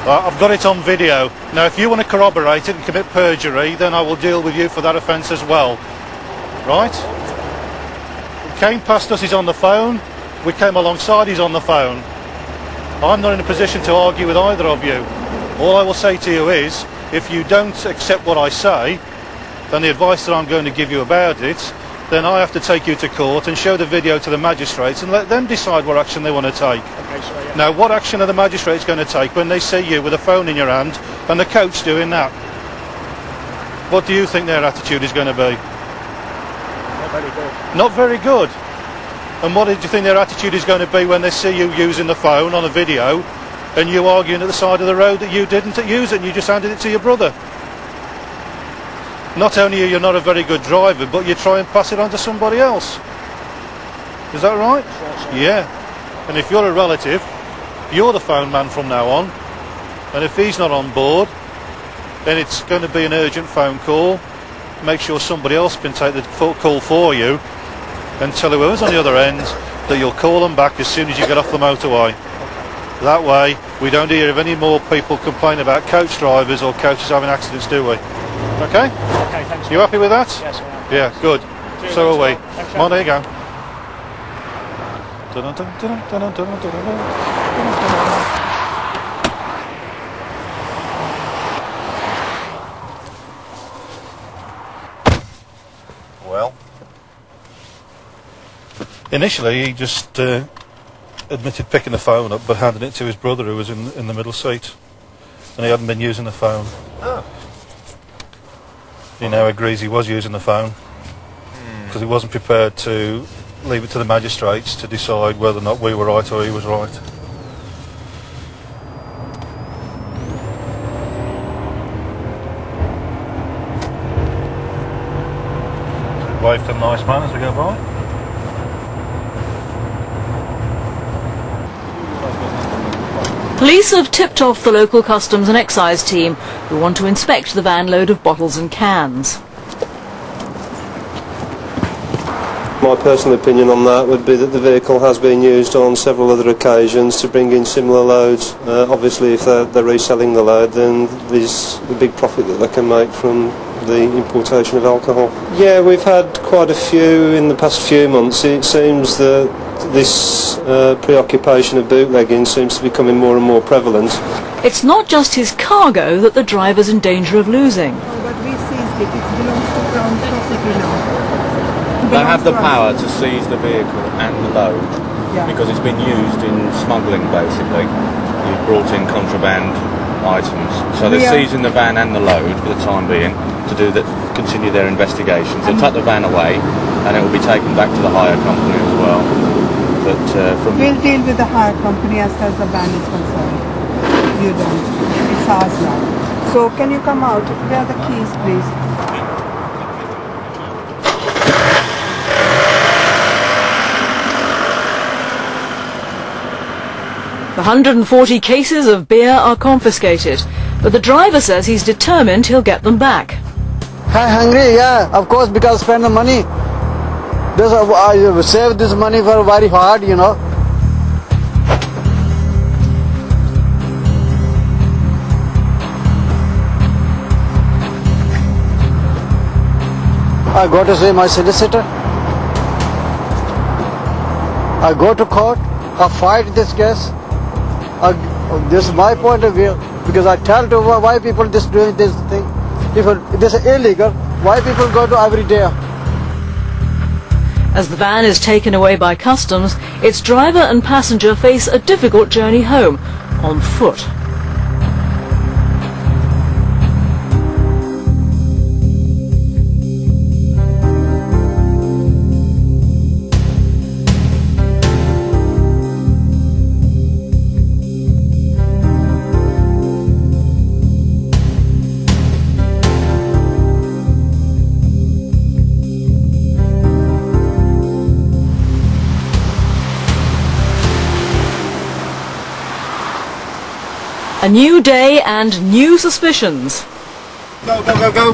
I've got it on video. Now if you want to corroborate it and commit perjury, then I will deal with you for that offence as well. Right? He came past us, he's on the phone. We came alongside, he's on the phone. I'm not in a position to argue with either of you. All I will say to you is, if you don't accept what I say, then the advice that I'm going to give you about it, then I have to take you to court and show the video to the magistrates and let them decide what action they want to take. Okay, sorry, yeah. Now, what action are the magistrates going to take when they see you with a phone in your hand and the coach doing that? What do you think their attitude is going to be? Not very good. Not very good. And what do you think their attitude is going to be when they see you using the phone on a video and you arguing at the side of the road that you didn't use it and you just handed it to your brother? Not only are you not a very good driver, but you try and pass it on to somebody else. Is that right? Sure. Yeah. And if you're a relative, you're the phone man from now on. And if he's not on board, then it's going to be an urgent phone call. Make sure somebody else can take the call for you and tell whoever's on the other end that you'll call them back as soon as you get off the motorway. That way, we don't hear of any more people complain about coach drivers or coaches having accidents, do we? Okay? Okay, thanks. You happy with that? Yes, I am. Yeah, good. Cheers, So are we. thanks, Come on, there you go. Well, initially he just admitted picking the phone up but handing it to his brother who was in the middle seat, and he hadn't been using the phone. Oh. He now agrees he was using the phone because he wasn't prepared to leave it to the magistrates to decide whether or not we were right or he was right. Wave to the nice man as we go by. Police have tipped off the local customs and excise team who want to inspect the van load of bottles and cans. My personal opinion on that would be that the vehicle has been used on several other occasions to bring in similar loads. Obviously if they're reselling the load, then there's the big profit that they can make from the importation of alcohol. Yeah, we've had quite a few in the past few months. It seems that this preoccupation of bootlegging seems to be becoming more and more prevalent. It's not just his cargo that the driver's in danger of losing. But we seized it. It belongs to Crown property now. They have the power to seize the vehicle and the load because it's been used in smuggling, basically. You've brought in contraband items. So they're seizing the van and the load for the time being to continue their investigations. They'll take the van away and it will be taken back to the hire company as well. But we'll deal with the hire company as far as the van is concerned. You don't. It's ours now. So can you come out? Where are the keys, please? The 140 cases of beer are confiscated, but the driver says he's determined he'll get them back. I'm hungry, yeah, of course, because I spend the money. I save this money for very hard, you know. I go to see my solicitor. I go to court. I fight this case. This is my point of view, because I tell to why people doing this thing. If this is illegal, why people go to every day? As the van is taken away by customs, its driver and passenger face a difficult journey home on foot. A new day and new suspicions. Go, go, go, go.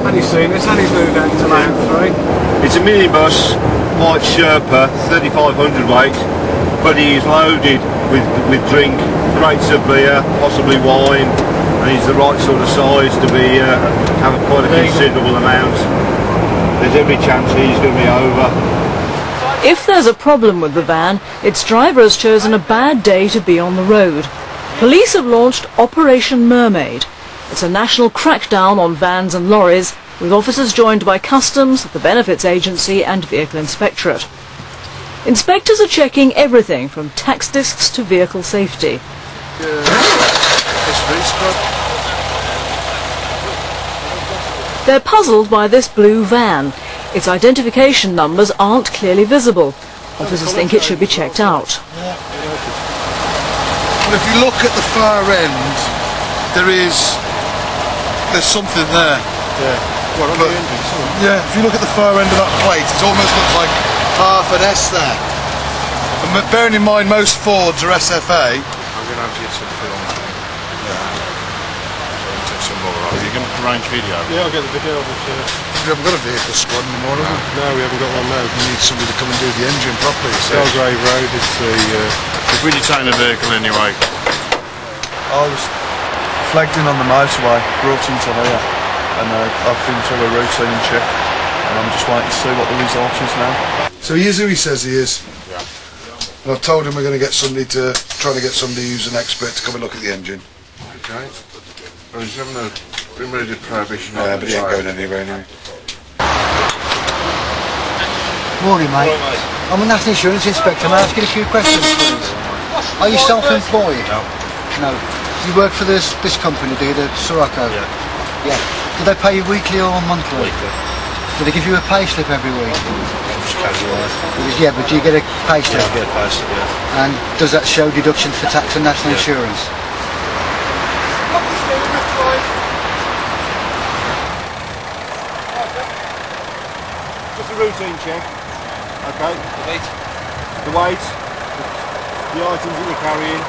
Had he seen this? Had he moved out to lane 3? It's a minibus, white Sherpa, 3500 weight, but he is loaded with drink, crates of beer, possibly wine, and he's the right sort of size to be have quite a considerable amount. There's every chance he's going to be over. If there's a problem with the van, its driver has chosen a bad day to be on the road. Police have launched Operation Mermaid. It's a national crackdown on vans and lorries, with officers joined by Customs, the Benefits Agency and Vehicle Inspectorate. Inspectors are checking everything from tax discs to vehicle safety. They're puzzled by this blue van. Its identification numbers aren't clearly visible. Officers think it should be checked out. Well, if you look at the far end, there's something there. Yeah. What, on the engine? Yeah, if you look at the far end of that plate, it almost looks like half an S there. And bearing in mind most Fords are SFA. I'm going to have to get some film. Some more. Are you going to arrange video? Yeah, I'll get the video. We haven't got a vehicle squad anymore, have we? No, we haven't got one now. We need somebody to come and do the engine properly. Belgrave Road, it's the... If we detain the vehicle anyway. I was flagged in on the motorway, brought into here, and I've been through a routine check, and I'm just waiting to see what the result is now. So he is who he says he is. Yeah. And I've told him we're going to get somebody trying to get somebody who's an expert to come and look at the engine. Okay. Well, he's having a removed prohibition. Yeah, but he ain't going anywhere anyway. Morning, mate. I'm a National Insurance Inspector. May I ask you a few questions, please? Are you self-employed? No. No. You work for this company, do you, the Sirocco? Yeah. Yeah. Do they pay you weekly or monthly? Weekly. Do they give you a pay slip every week? Just casual. Yeah, but do you get a pay slip? Yeah, get a pay slip, yeah. And does that show deductions for tax and national insurance? Just a routine check. Okay. The weight, the items that you're carrying.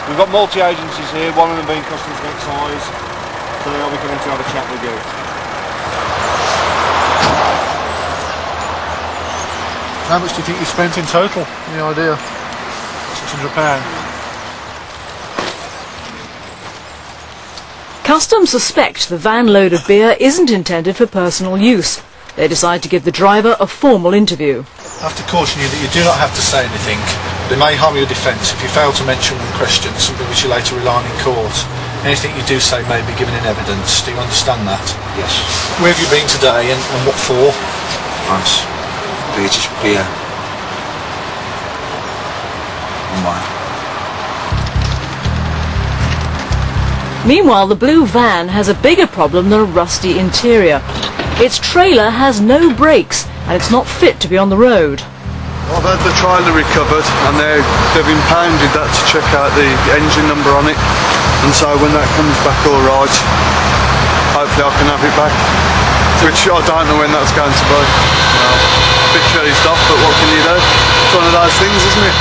We've got multi-agencies here, one of them being Customs and Excise, so they'll be coming to have a chat with you. How much do you think you spent in total? Any idea? £600. Customs suspect the van load of beer isn't intended for personal use. They decide to give the driver a formal interview. I have to caution you that you do not have to say anything. They may harm your defence if you fail to mention when questioned something which you later rely on in court. Anything you do say may be given in evidence. Do you understand that? Yes. Where have you been today and what for? Nice. Just beer. Meanwhile, the blue van has a bigger problem than a rusty interior. Its trailer has no brakes and it's not fit to be on the road. I've had the trailer recovered and they've impounded that to check out the engine number on it, and so when that comes back alright, hopefully I can have it back, which I don't know when that's going to be. A bit cheesed off, but what can you do? It's one of those things, isn't it?